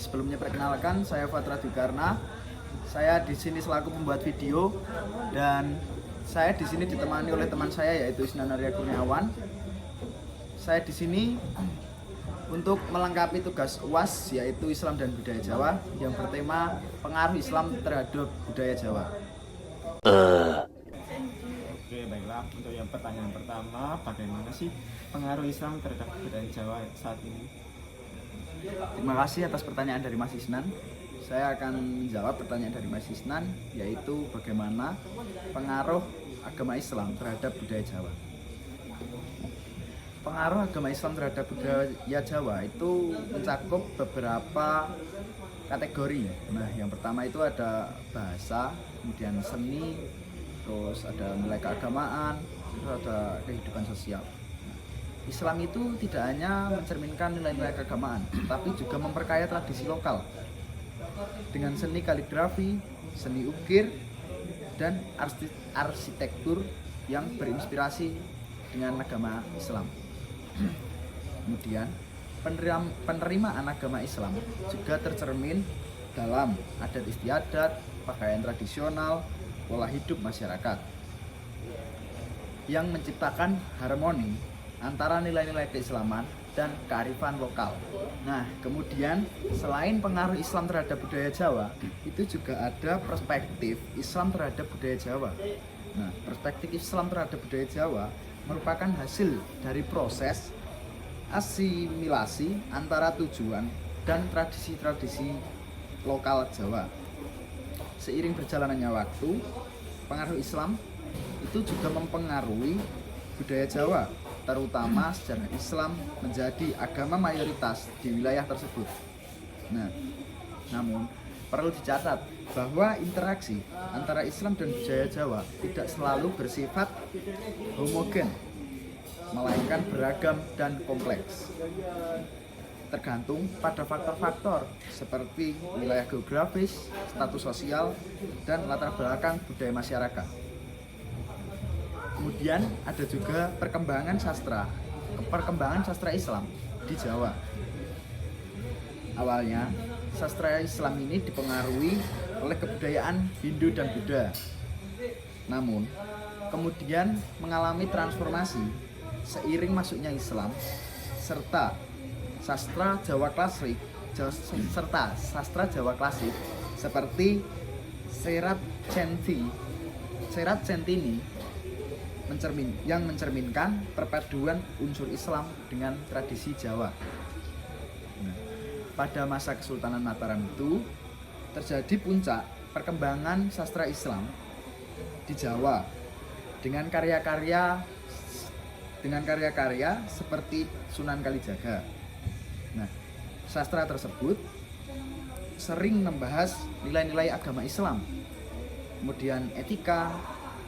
Sebelumnya perkenalkan, saya Fatra Dukarna. Saya di sini selaku pembuat video dan saya di sini ditemani oleh teman saya yaitu Isnan Arya Kurniawan. Saya di sini untuk melengkapi tugas UAS yaitu Islam dan Budaya Jawa yang bertema pengaruh Islam terhadap budaya Jawa. Oke, baiklah. Untuk yang pertanyaan pertama, bagaimana sih pengaruh Islam terhadap budaya Jawa saat ini? Terima kasih atas pertanyaan dari Mas Isnan. Saya akan menjawab pertanyaan dari Mas Isnan, yaitu bagaimana pengaruh agama Islam terhadap budaya Jawa. Pengaruh agama Islam terhadap budaya Jawa itu mencakup beberapa kategori. Nah, yang pertama itu ada bahasa, kemudian seni, terus ada nilai keagamaan, terus ada kehidupan sosial. Islam itu tidak hanya mencerminkan nilai-nilai keagamaan, tapi juga memperkaya tradisi lokal dengan seni kaligrafi, seni ukir, dan arsitektur yang berinspirasi dengan agama Islam. Kemudian penerimaan agama Islam juga tercermin dalam adat istiadat, pakaian tradisional, pola hidup masyarakat yang menciptakan harmoni antara nilai-nilai keislaman dan kearifan lokal. Nah, kemudian selain pengaruh Islam terhadap budaya Jawa, itu juga ada perspektif Islam terhadap budaya Jawa. Nah, perspektif Islam terhadap budaya Jawa merupakan hasil dari proses asimilasi antara tujuan dan tradisi-tradisi lokal Jawa. Seiring berjalannya waktu, pengaruh Islam itu juga mempengaruhi budaya Jawa, terutama sejarah Islam menjadi agama mayoritas di wilayah tersebut. Nah, namun perlu dicatat bahwa interaksi antara Islam dan budaya Jawa tidak selalu bersifat homogen, melainkan beragam dan kompleks. Tergantung pada faktor-faktor seperti wilayah geografis, status sosial, dan latar belakang budaya masyarakat. Kemudian ada juga perkembangan sastra Islam di Jawa. Awalnya, sastra Islam ini dipengaruhi oleh kebudayaan Hindu dan Buddha. Namun, kemudian mengalami transformasi seiring masuknya Islam serta sastra Jawa klasik seperti Serat Centini yang mencerminkan perpaduan unsur Islam dengan tradisi Jawa. Nah, pada masa Kesultanan Mataram itu terjadi puncak perkembangan sastra Islam di Jawa dengan karya-karya seperti Sunan Kalijaga. Nah, sastra tersebut sering membahas nilai-nilai agama Islam, kemudian etika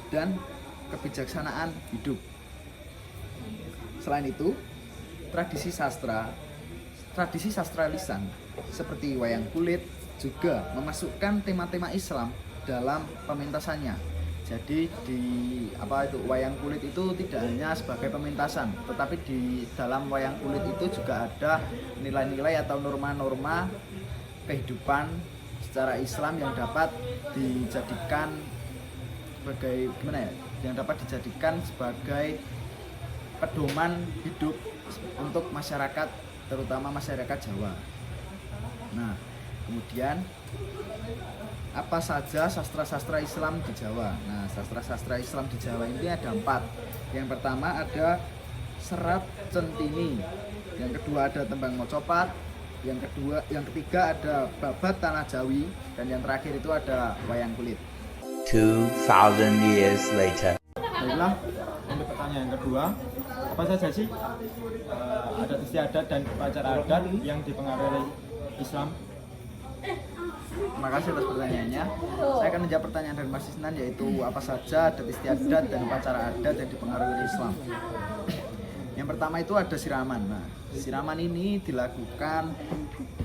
dan kebijaksanaan hidup. Selain itu, tradisi sastra lisan seperti wayang kulit juga memasukkan tema-tema Islam dalam pementasannya. Jadi wayang kulit itu tidak hanya sebagai pementasan, tetapi di dalam wayang kulit itu juga ada nilai-nilai atau norma-norma kehidupan secara Islam yang dapat dijadikan sebagai pedoman hidup untuk masyarakat, terutama masyarakat Jawa. Nah, kemudian apa saja sastra-sastra Islam di Jawa? Nah, sastra-sastra Islam di Jawa ini ada 4. Yang pertama ada Serat Centini, yang kedua ada Tembang Mocopat, yang ketiga ada Babat Tanah Jawi, dan yang terakhir itu ada wayang kulit. 2000 years later. Baiklah, untuk pertanyaan kedua, apa saja sih adat istiadat dan upacara adat yang dipengaruhi oleh Islam? Terima kasih atas pertanyaannya. Saya akan menjawab pertanyaan dari Mas Isnan, yaitu apa saja adat istiadat dan upacara adat yang dipengaruhi oleh Islam. Yang pertama itu ada siraman. Nah, siraman ini dilakukan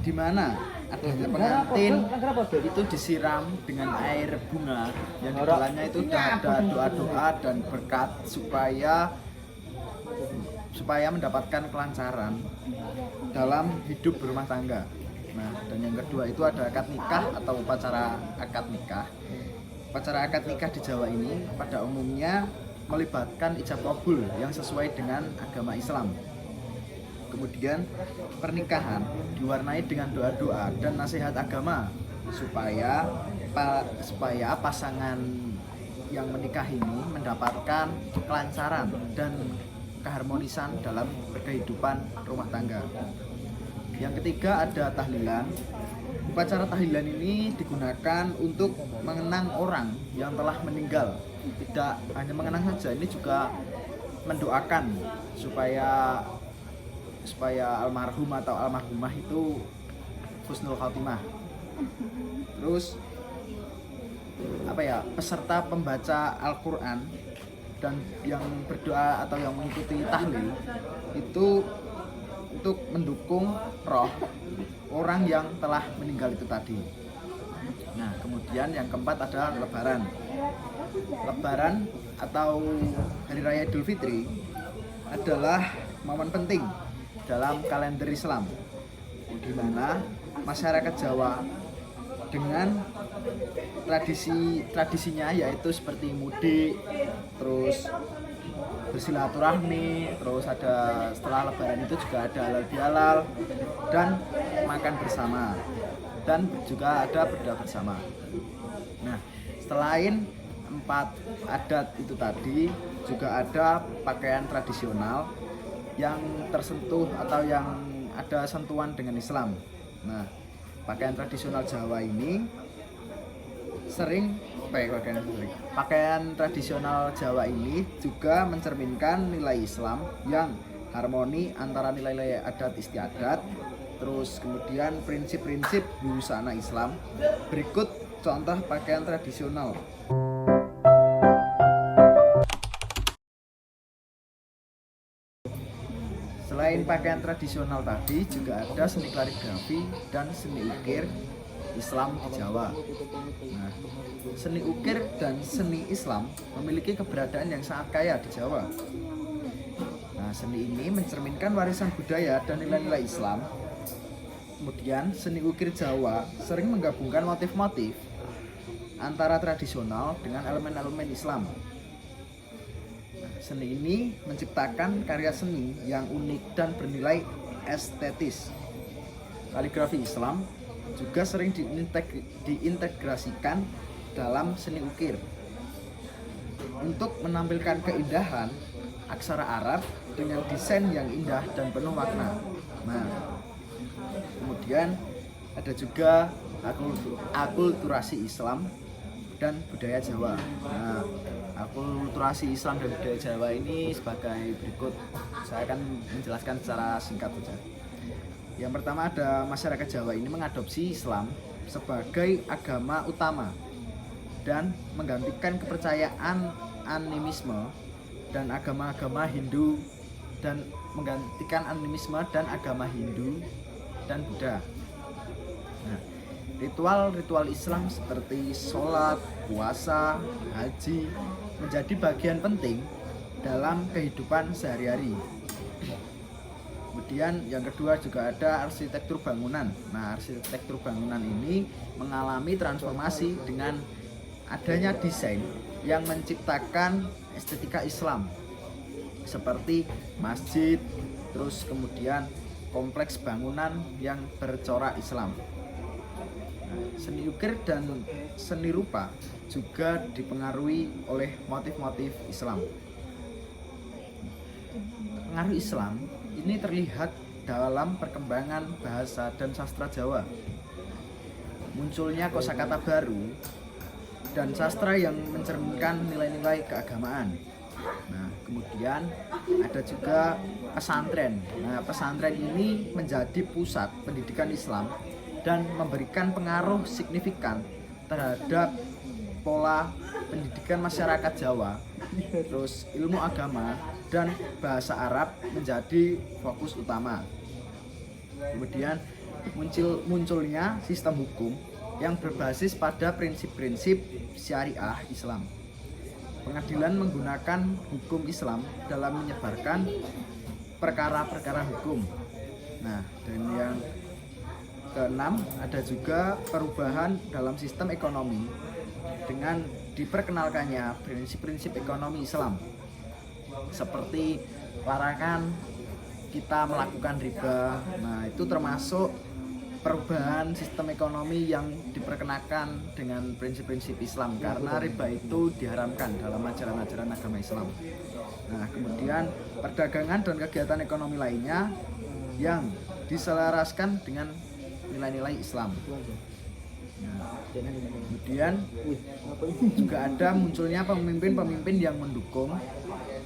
di mana adanya pengantin itu disiram dengan air bunga yang di dalamnya itu ada doa-doa dan berkat supaya mendapatkan kelancaran dalam hidup berumah tangga. Nah, dan yang kedua itu ada akad nikah atau upacara akad nikah. Upacara akad nikah di Jawa ini pada umumnya melibatkan ijab kabul yang sesuai dengan agama Islam. Kemudian pernikahan diwarnai dengan doa-doa dan nasihat agama supaya pasangan yang menikah ini mendapatkan kelancaran dan keharmonisan dalam kehidupan rumah tangga. Yang ketiga ada tahlilan. Upacara tahlilan ini digunakan untuk mengenang orang yang telah meninggal. Tidak hanya mengenang saja, ini juga mendoakan supaya almarhum atau almarhumah itu husnul khotimah. Terus peserta pembaca Al-Quran dan yang berdoa atau yang mengikuti tahlil itu untuk mendukung roh orang yang telah meninggal itu tadi. Nah, kemudian yang keempat adalah Lebaran. Lebaran atau Hari Raya Idul Fitri adalah momen penting dalam kalender Islam, di mana masyarakat Jawa dengan tradisinya yaitu seperti mudik, terus bersilaturahmi, terus ada setelah Lebaran itu juga ada halal bihalal dan makan bersama dan juga ada berdoa bersama. Nah, selain 4 adat itu tadi juga ada pakaian tradisional yang tersentuh atau yang ada sentuhan dengan Islam. Nah, pakaian tradisional Jawa ini pakaian tradisional Jawa ini juga mencerminkan nilai Islam yang harmoni antara nilai-nilai adat istiadat, terus kemudian prinsip-prinsip busana Islam. Berikut contoh pakaian tradisional. Selain pakaian tradisional tadi, juga ada seni kaligrafi dan seni ukir Islam di Jawa. Nah, seni ukir dan seni Islam memiliki keberadaan yang sangat kaya di Jawa. Nah, seni ini mencerminkan warisan budaya dan nilai-nilai Islam. Kemudian, seni ukir Jawa sering menggabungkan motif-motif antara tradisional dengan elemen-elemen Islam. Seni ini menciptakan karya seni yang unik dan bernilai estetis. Kaligrafi Islam juga sering diintegrasikan dalam seni ukir untuk menampilkan keindahan aksara Arab dengan desain yang indah dan penuh makna. Nah, kemudian ada juga akulturasi Islam dan budaya Jawa. Nah, akulturasi Islam dan budaya Jawa ini sebagai berikut. Saya akan menjelaskan secara singkat saja. Yang pertama ada masyarakat Jawa ini mengadopsi Islam sebagai agama utama dan menggantikan kepercayaan animisme dan agama-agama Hindu dan agama Hindu dan Buddha. Nah, ritual-ritual Islam seperti sholat, puasa, haji menjadi bagian penting dalam kehidupan sehari-hari. Kemudian yang kedua juga ada arsitektur bangunan. Nah, arsitektur bangunan ini mengalami transformasi dengan adanya desain yang menciptakan estetika Islam seperti masjid, terus kemudian kompleks bangunan yang bercorak Islam. Seni ukir dan seni rupa juga dipengaruhi oleh motif-motif Islam. Pengaruh Islam ini terlihat dalam perkembangan bahasa dan sastra Jawa. Munculnya kosakata baru dan sastra yang mencerminkan nilai-nilai keagamaan. Nah, kemudian ada juga pesantren. Nah, pesantren ini menjadi pusat pendidikan Islam dan memberikan pengaruh signifikan terhadap pola pendidikan masyarakat Jawa. Terus ilmu agama dan bahasa Arab menjadi fokus utama. Kemudian munculnya sistem hukum yang berbasis pada prinsip-prinsip syariah Islam. Pengadilan menggunakan hukum Islam dalam menyebarkan perkara-perkara hukum. Nah, dan yang keenam, ada juga perubahan dalam sistem ekonomi dengan diperkenalkannya prinsip-prinsip ekonomi Islam seperti larangan kita melakukan riba. Nah, itu termasuk perubahan sistem ekonomi yang diperkenakan dengan prinsip-prinsip Islam karena riba itu diharamkan dalam ajaran-ajaran agama Islam. Nah, kemudian perdagangan dan kegiatan ekonomi lainnya yang diselaraskan dengan nilai-nilai Islam. Nah, kemudian juga ada munculnya pemimpin-pemimpin yang mendukung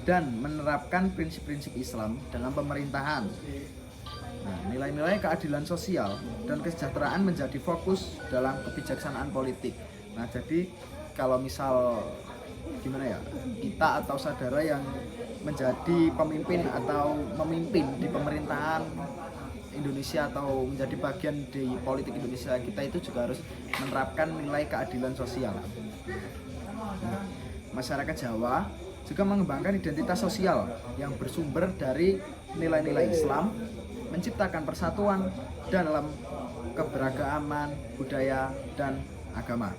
dan menerapkan prinsip-prinsip Islam dalam pemerintahan. Nah, nilai-nilai keadilan sosial dan kesejahteraan menjadi fokus dalam kebijaksanaan politik. Nah, jadi kalau misal gimana ya, kita atau saudara yang menjadi pemimpin atau memimpin di pemerintahan Indonesia atau menjadi bagian di politik Indonesia, kita itu juga harus menerapkan nilai keadilan sosial. Nah, masyarakat Jawa juga mengembangkan identitas sosial yang bersumber dari nilai-nilai Islam, menciptakan persatuan dalam keberagaman budaya dan agama.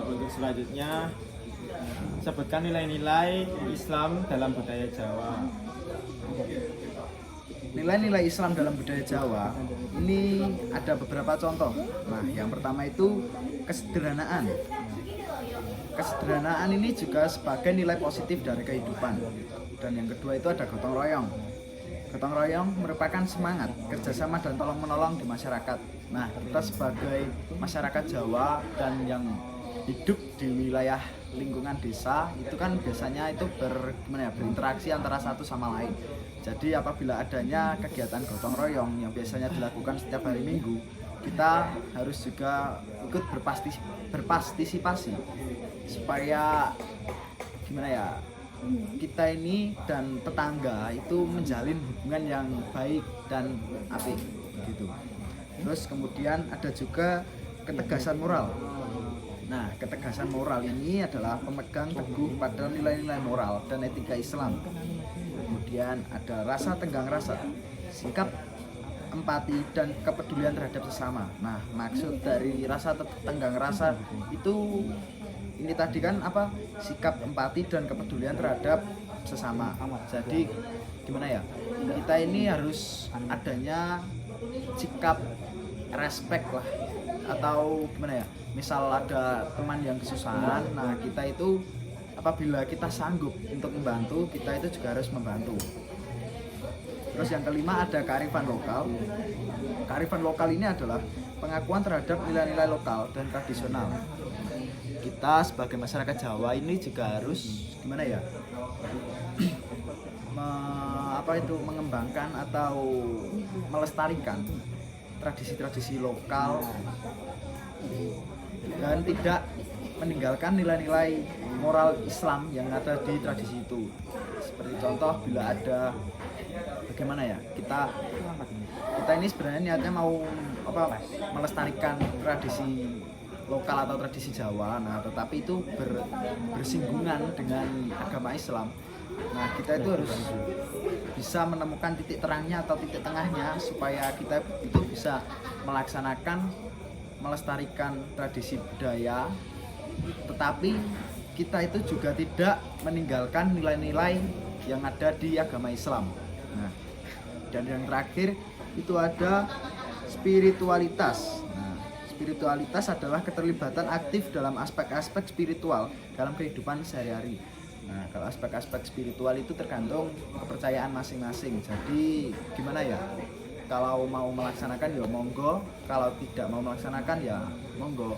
Untuk selanjutnya, sebutkan nilai-nilai Islam dalam budaya Jawa. Nilai-nilai Islam dalam budaya Jawa ini ada beberapa contoh. Nah, yang pertama itu kesederhanaan. Kesederhanaan ini juga sebagai nilai positif dari kehidupan. Dan yang kedua itu ada gotong royong. Gotong royong merupakan semangat kerjasama dan tolong menolong di masyarakat. Nah, kita sebagai masyarakat Jawa dan yang hidup di wilayah lingkungan desa itu kan biasanya itu berinteraksi antara satu sama lain. Jadi apabila adanya kegiatan gotong royong yang biasanya dilakukan setiap hari Minggu, kita harus juga ikut berpartisipasi supaya kita ini dan tetangga itu menjalin hubungan yang baik dan apik gitu. Terus kemudian ada juga ketegasan moral. Nah, ketegasan moral ini adalah pemegang teguh pada nilai-nilai moral dan etika Islam. Kemudian ada rasa tenggang rasa, sikap empati dan kepedulian terhadap sesama. Nah, maksud dari rasa tenggang rasa itu ini tadi kan apa? Sikap empati dan kepedulian terhadap sesama. Jadi gimana ya? Kita ini harus adanya sikap respect lah, atau gimana ya? Misal ada teman yang kesusahan, nah kita itu apabila kita sanggup untuk membantu, kita itu juga harus membantu. Terus yang kelima ada kearifan lokal. Kearifan lokal ini adalah pengakuan terhadap nilai-nilai lokal dan tradisional. Kita sebagai masyarakat Jawa ini juga harus gimana ya? Mengembangkan atau melestarikan tradisi-tradisi lokal dan tidak meninggalkan nilai-nilai moral Islam yang ada di tradisi itu. Seperti contoh, bila ada bagaimana ya, kita ini sebenarnya niatnya mau melestarikan tradisi lokal atau tradisi Jawa, nah tetapi itu bersinggungan dengan agama Islam. Nah, kita itu harus bisa menemukan titik terangnya atau titik tengahnya supaya kita itu bisa melestarikan tradisi budaya, tetapi kita itu juga tidak meninggalkan nilai-nilai yang ada di agama Islam. Nah, dan yang terakhir itu ada spiritualitas. Nah, spiritualitas adalah keterlibatan aktif dalam aspek-aspek spiritual dalam kehidupan sehari-hari. Nah, kalau aspek-aspek spiritual itu tergantung kepercayaan masing-masing. Jadi gimana ya? Kalau mau melaksanakan ya monggo, kalau tidak mau melaksanakan ya monggo.